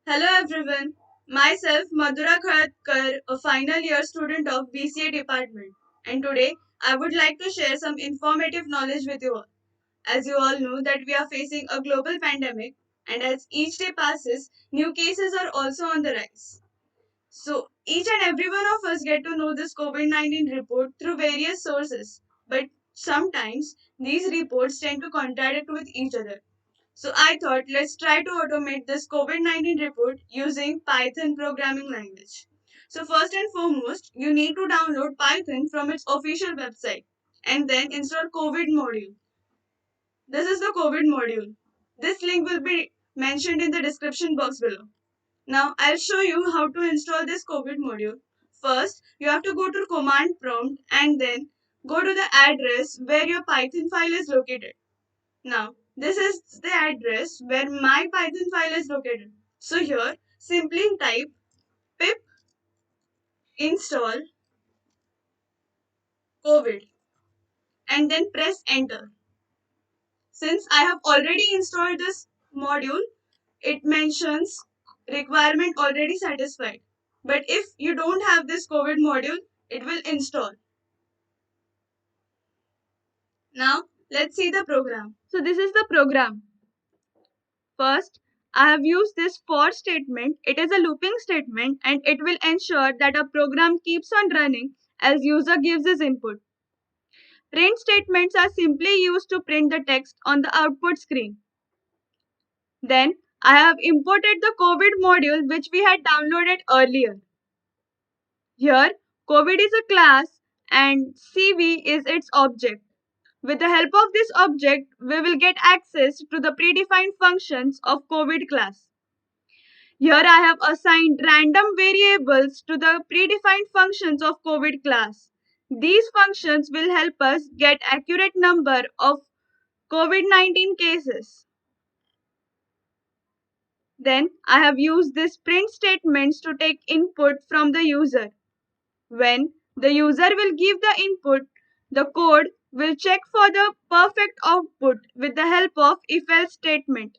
Hello everyone, myself Madhura Kharatkar, a final year student of BCA department, and today I would like to share some informative knowledge with you all. As you all know that we are facing a global pandemic, and as each day passes, new cases are also on the rise. So each and every one of us get to know this COVID-19 report through various sources, but sometimes these reports tend to contradict with each other. So I thought let's try to automate this COVID-19 report using Python programming language. So first and foremost, you need to download Python from its official website and then install COVID module. This is the COVID module. This link will be mentioned in the description box below. Now I'll show you how to install this COVID module. First, you have to go to command prompt and then go to the address where your Python file is located. Now, this is the address where my Python file is located. So here, simply type pip install COVID and then press enter. Since I have already installed this module, it mentions requirement already satisfied. But if you don't have this COVID module, it will install. Now, let's see the program. So this is the program. First, I have used this for statement. It is a looping statement and it will ensure that a program keeps on running as user gives his input. Print statements are simply used to print the text on the output screen. Then, I have imported the COVID module which we had downloaded earlier. Here, COVID is a class and CV is its object. With the help of this object, we will get access to the predefined functions of COVID class. Here I have assigned random variables to the predefined functions of COVID class. These functions will help us get accurate number of COVID-19 cases. Then I have used these print statements to take input from the user. When the user will give the input, the code will check for the perfect output with the help of if-else statement.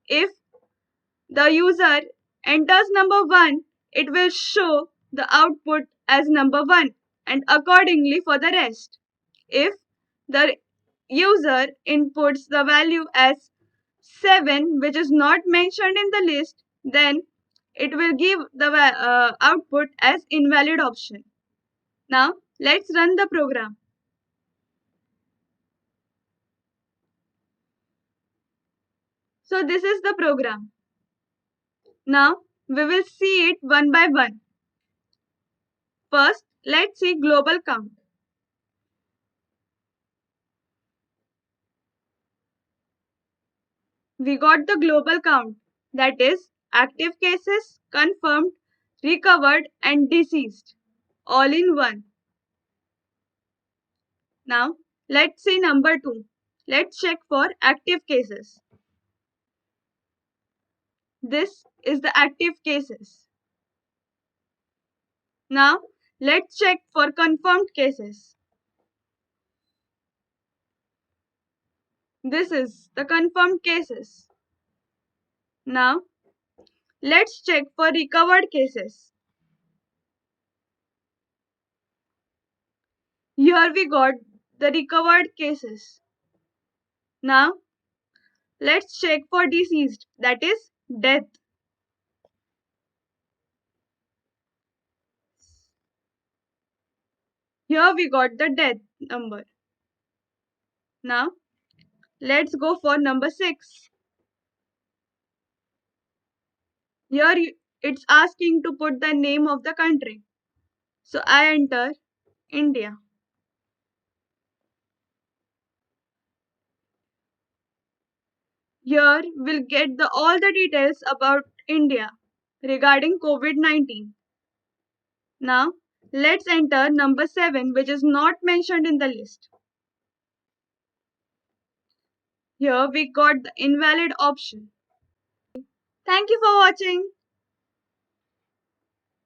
If the user enters number 1, it will show the output as number 1 and accordingly for the rest. If the user inputs the value as 7 which is not mentioned in the list, then it will give the output as invalid option. Now let's run the program. So this is the program. Now we will see it one by one. First, let's see global count. We got the global count, that is, active cases, confirmed, recovered, and deceased, all in one. Now, let's see number 2. Let's check for active cases. This is the active cases. Now, let's check for confirmed cases. This is the confirmed cases. Now, let's check for recovered cases. Here we got the recovered cases. Now, let's check for deceased, that is death. Here we got the death number. Now, let's go for number 6. Here it's asking to put the name of the country. So I enter India. Here we'll get all the details about India regarding COVID-19. Now, let's enter number 7 which is not mentioned in the list. Here we got the invalid option. Thank you for watching.